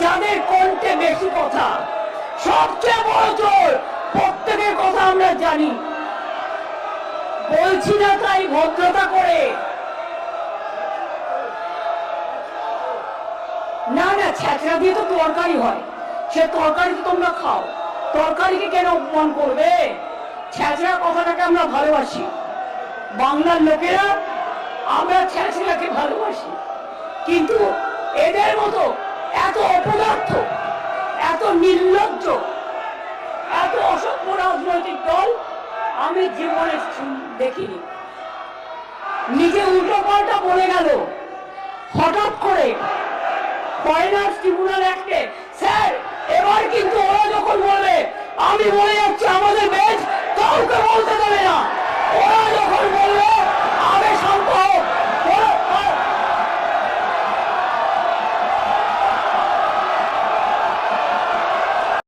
যাদের কণ্ঠে বেশি কথা, সবচেয়ে বড় চোর, প্রত্যেকের কথা আমরা জানি। বলছি না তাই ভদ্রতা করে, না না ছেঁচড়া দিয়ে তো তরকারি হয়, সে তরকারি তো তোমরা খাও, তরকারিকে কেন অপমান করবে? ছেঁচড়া কথাটাকে আমরা ভালোবাসি, বাংলার লোকেরা আমরা ছেঁচড়াকে ভালোবাসি। কিন্তু এদের মতো এত অপদার্থ, এত নির্লজ্জ, এত অসভ্য রাজনৈতিক দল আমি জীবনে দেখিনি। নিজে উল্টো পাল্টা বলে গেল হঠাৎ করে ফরেনার্স ট্রিব্যুনাল অ্যাক্টে। স্যার এবার কিন্তু ওরা যখন বলবে, আমি বলে যাচ্ছি আমাদের বেঞ্চ কাউকে বলতে দেবে না, ওরা যখন বলবে আমি